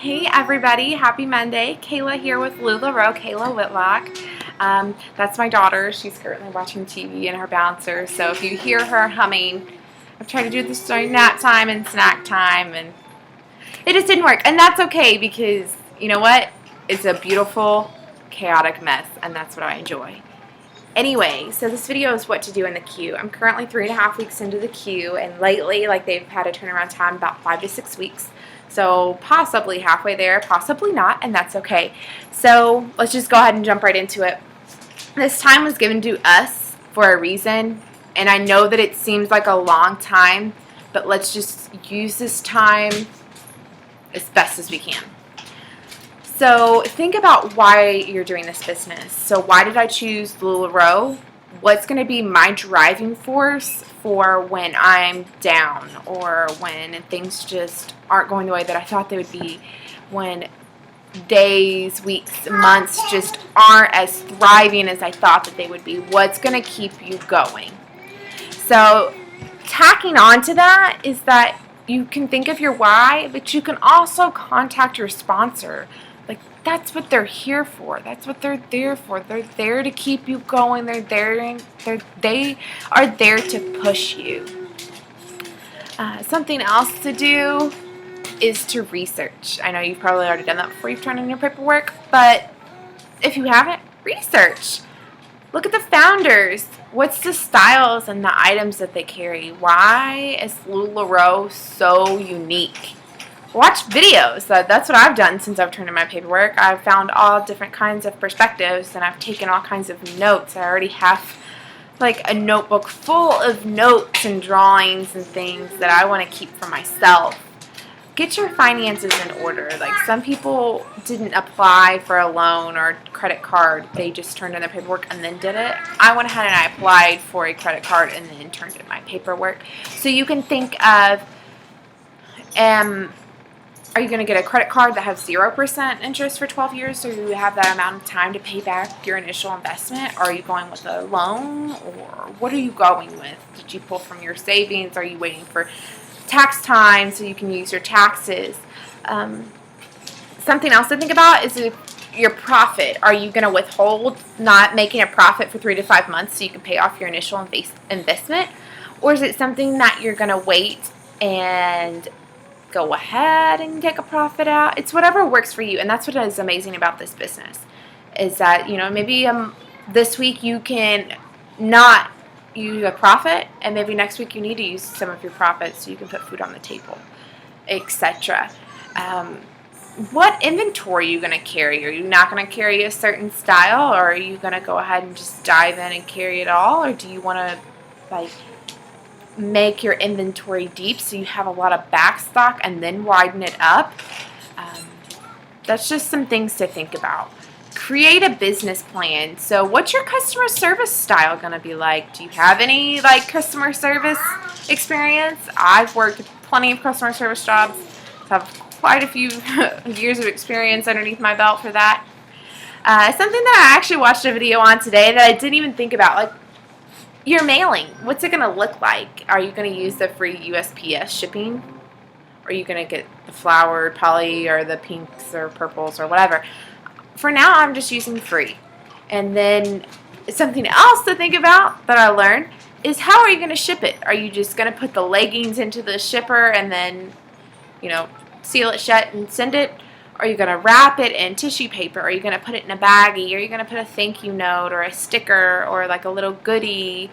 Hey everybody, happy Monday. Kayla here with LuLaRoe, Kayla Whitlock. That's my daughter. She's currently watching TV in her bouncer, so if you hear her humming, I've tried to do this during nap time and snack time, and it just didn't work. And that's okay because, you know what? It's a beautiful, chaotic mess, and that's what I enjoy. Anyway, so this video is what to do in the queue. I'm currently 3.5 weeks into the queue, and lately, they've had a turnaround time about 5 to 6 weeks. So possibly halfway there, possibly not, and that's okay. So let's just go ahead and jump right into it. This time was given to us for a reason, and I know that it seems like a long time, but let's just use this time as best as we can. So think about why you're doing this business. So why did I choose LuLaRoe? What's going to be my driving force for when I'm down or when things just aren't going the way that I thought they would be, when days, weeks, months just aren't as thriving as I thought that they would be? What's going to keep you going? So tacking on to that is that you can think of your why, but you can also contact your sponsor. That's what they're here for. That's what they're there for. They're there to keep you going. They are there to push you. Something else to do is to research. I know you've probably already done that before you've turned in your paperwork, but if you haven't, research. Look at the founders. What's the styles and the items that they carry? Why is LuLaRoe so unique? Watch videos. That's what I've done since I've turned in my paperwork. I've found all different kinds of perspectives, and I've taken all kinds of notes. I already have a notebook full of notes and drawings and things that I want to keep for myself. Get your finances in order. Some people didn't apply for a loan or credit card. They just turned in their paperwork and then did it. I went ahead and I applied for a credit card and then turned in my paperwork. So you can think of are you going to get a credit card that has 0% interest for 12 years, so you have that amount of time to pay back your initial investment? Or are you going with a loan, or what are you going with? Did you pull from your savings? Are you waiting for tax time so you can use your taxes? Something else to think about is your profit. Are you going to withhold not making a profit for 3 to 5 months so you can pay off your initial investment? Or is it something that you're going to wait and go ahead and take a profit out? It's whatever works for you, and that's what is amazing about this business, is that, maybe this week you can not use a profit, and maybe next week you need to use some of your profits so you can put food on the table, etc. What inventory are you going to carry? Are you not going to carry a certain style, or are you going to go ahead and just dive in and carry it all, or do you want to make your inventory deep so you have a lot of back stock and then widen it up? That's just some things to think about. Create a business plan. So what's your customer service style going to be like? Do you have any customer service experience? I've worked plenty of customer service jobs. I have quite a few years of experience underneath my belt for that. Something that I actually watched a video on today that I didn't even think about, your mailing. What's it going to look like? Are you going to use the free USPS shipping? Or are you going to get the flowered poly or the pinks or purples or whatever? For now, I'm just using free. And then something else to think about that I learned is, how are you going to ship it? Are you just going to put the leggings into the shipper and then, seal it shut and send it? Are you going to wrap it in tissue paper? Are you going to put it in a baggie? Are you going to put a thank you note or a sticker or a little goodie?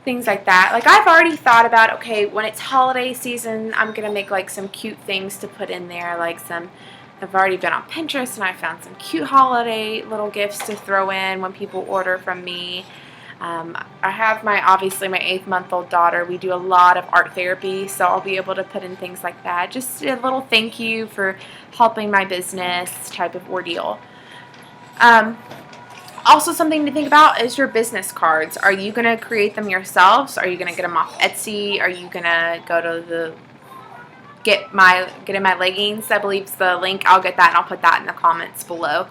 Things like that. I've already thought about, okay, when it's holiday season, I'm going to make some cute things to put in there. I've already been on Pinterest and I found some cute holiday little gifts to throw in when people order from me. I have obviously my 8-month-old daughter. We do a lot of art therapy, so I'll be able to put in things like that. Just a little thank you for helping my business type of ordeal. Also, something to think about is your business cards. Are you going to create them yourselves? Are you going to get them off Etsy? Are you going to go to get in my leggings? I believe it's the link. I'll get that and I'll put that in the comments below.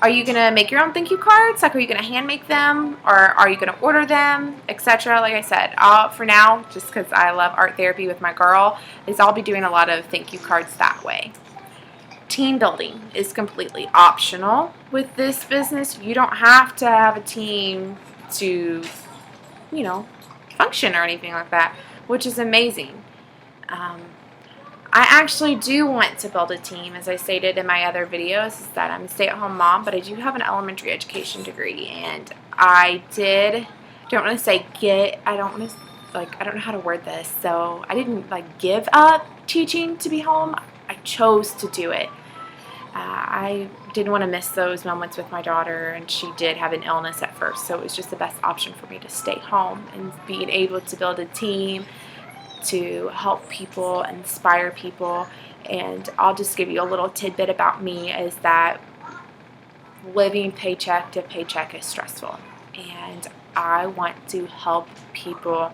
Are you going to make your own thank you cards? Are you going to hand make them? Or are you going to order them, etc.? Like I said, for now, just because I love art therapy with my girl, I'll be doing a lot of thank you cards that way. Team building is completely optional with this business. You don't have to have a team to, you know, function or anything like that, which is amazing. I actually do want to build a team, as I stated in my other videos, is that I'm a stay-at-home mom, but I do have an elementary education degree, and I don't want to say I don't know how to word this, so I didn't give up teaching to be home. I chose to do it. I didn't want to miss those moments with my daughter, and she did have an illness at first, so it was just the best option for me to stay home and being able to build a team to help people, inspire people. And I'll just give you a little tidbit about me, is that living paycheck to paycheck is stressful, and I want to help people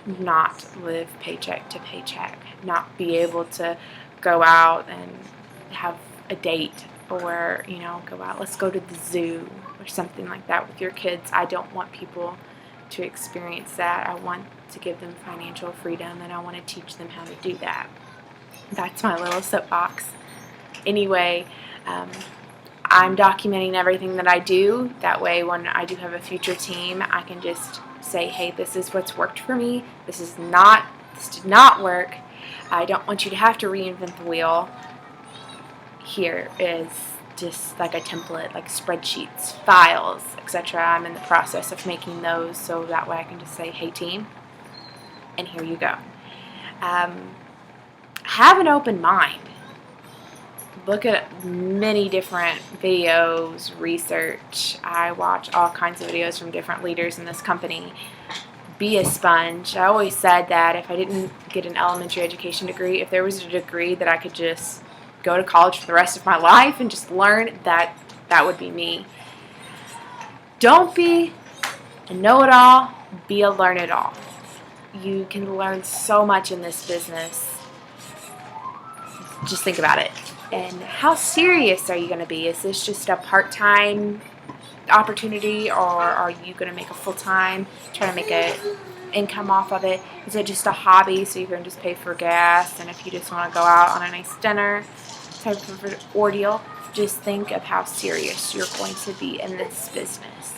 not live paycheck to paycheck, not be able to go out and have a date, or go out, let's go to the zoo or something like that with your kids. I don't want people to experience that. I want to give them financial freedom, and I want to teach them how to do that. That's my little soapbox. Anyway, I'm documenting everything that I do. That way, when I do have a future team, I can just say, hey, this is what's worked for me. This did not work. I don't want you to have to reinvent the wheel. Here is just like a template, like spreadsheets, files, etc. I'm in the process of making those, so that way I can just say, hey team, and here you go. Have an open mind. Look at many different videos, research. I watch all kinds of videos from different leaders in this company. Be a sponge. I always said that if I didn't get an elementary education degree, if there was a degree that I could just go to college for the rest of my life and just learn, that would be me. Don't be a know-it-all, be a learn-it-all. You can learn so much in this business. Just think about it. And how serious are you going to be? Is this just a part-time opportunity, or are you going to make a full-time, trying to make an income off of it? Is it just a hobby, so you can just pay for gas, and if you just want to go out on a nice dinner type of ordeal? Just think of how serious you're going to be in this business.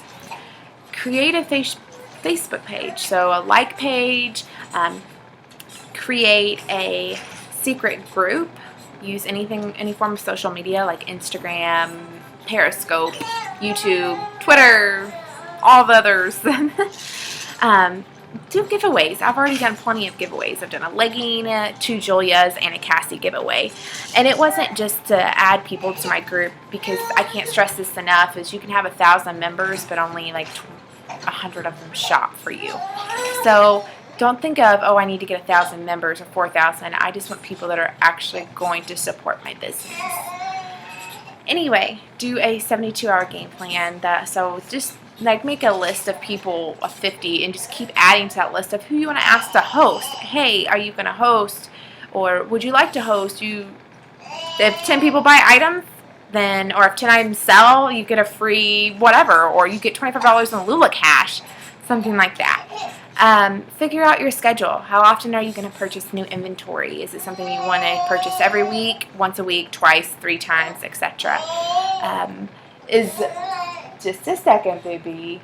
Create a Facebook page, so a like page. Create a secret group. Use any form of social media like Instagram, Periscope, YouTube, Twitter, all the others. Do giveaways. I've already done plenty of giveaways. I've done a legging, 2 Julia's, and a Cassie giveaway. And it wasn't just to add people to my group, because I can't stress this enough, is you can have 1,000 members, but only like 100 of them shop for you. So don't think of, oh, I need to get 1,000 members or 4,000. I just want people that are actually going to support my business. Anyway, do a 72-hour game plan. So just make a list of people of 50 and just keep adding to that list of who you want to ask to host. Hey, are you going to host? Or would you like to host? If 10 people buy items, then, or if 10 items sell, you get a free whatever, or you get $25 in Lula cash, something like that. Figure out your schedule. How often are you going to purchase new inventory? Is it something you want to purchase every week, once a week, twice, 3 times, etc.? Just a second, baby.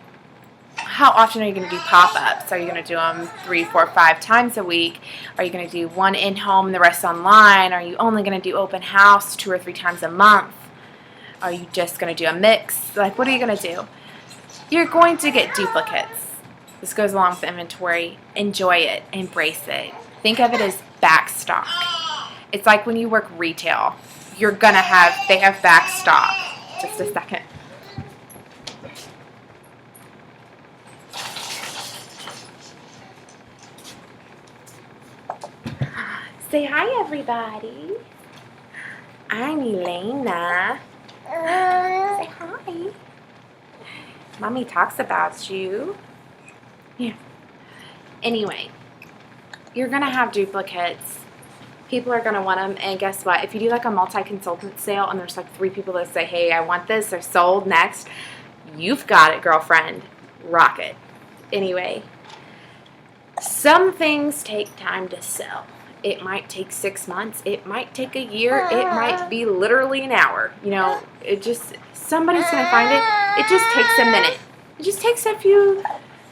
How often are you going to do pop-ups? Are you going to do them 3, 4, 5 times a week? Are you going to do one in-home and the rest online? Are you only going to do open house 2 or 3 times a month? Are you just going to do a mix? What are you going to do? You're going to get duplicates. This goes along with inventory. Enjoy it. Embrace it. Think of it as back stock. It's like when you work retail. They have back stock. Just a second. Say hi, everybody. I'm Elena. Say hi. Mommy talks about you. Yeah. Anyway, you're going to have duplicates. People are going to want them. And guess what? If you do like a multi-consultant sale and there's like 3 people that say, hey, I want this, they're sold next, you've got it, girlfriend. Rock it. Anyway, some things take time to sell. It might take 6 months. It might take a year. It might be literally an hour. You know, somebody's going to find it. It just takes a minute. It just takes a few,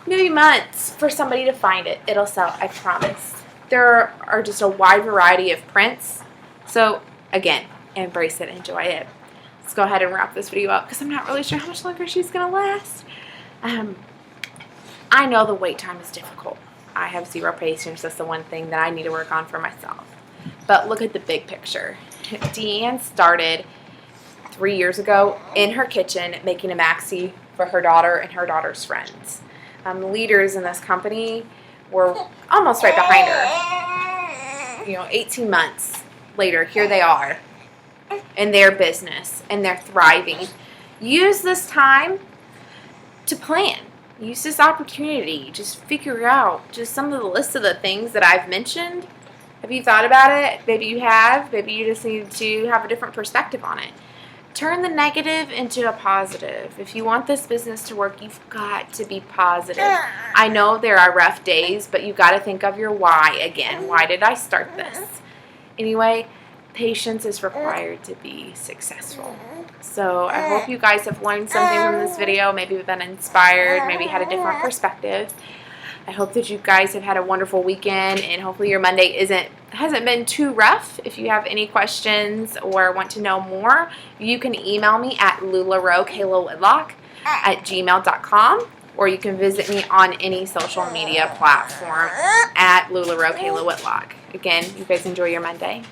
maybe months for somebody to find it. It'll sell, I promise. There are just a wide variety of prints. So, again, embrace it. Enjoy it. Let's go ahead and wrap this video up because I'm not really sure how much longer she's going to last. I know the wait time is difficult. I have zero patience. That's the one thing that I need to work on for myself. But look at the big picture. Deanne started 3 years ago in her kitchen making a maxi for her daughter and her daughter's friends. The leaders in this company were almost right behind her. You know, 18 months later, here they are in their business and they're thriving. Use this time to plan. Use this opportunity. Just figure out just some of the list of the things that I've mentioned. Have you thought about it? Maybe you have. Maybe you just need to have a different perspective on it. Turn the negative into a positive. If you want this business to work, you've got to be positive. I know there are rough days, but you've got to think of your why again. Why did I start this? Anyway, patience is required to be successful. So I hope you guys have learned something from this video, maybe been inspired, maybe had a different perspective. I hope that you guys have had a wonderful weekend, and hopefully your Monday hasn't been too rough. If you have any questions or want to know more, you can email me at LuLaRoe @gmail.com, or you can visit me on any social media platform at LuLaRoe. Again, you guys enjoy your Monday.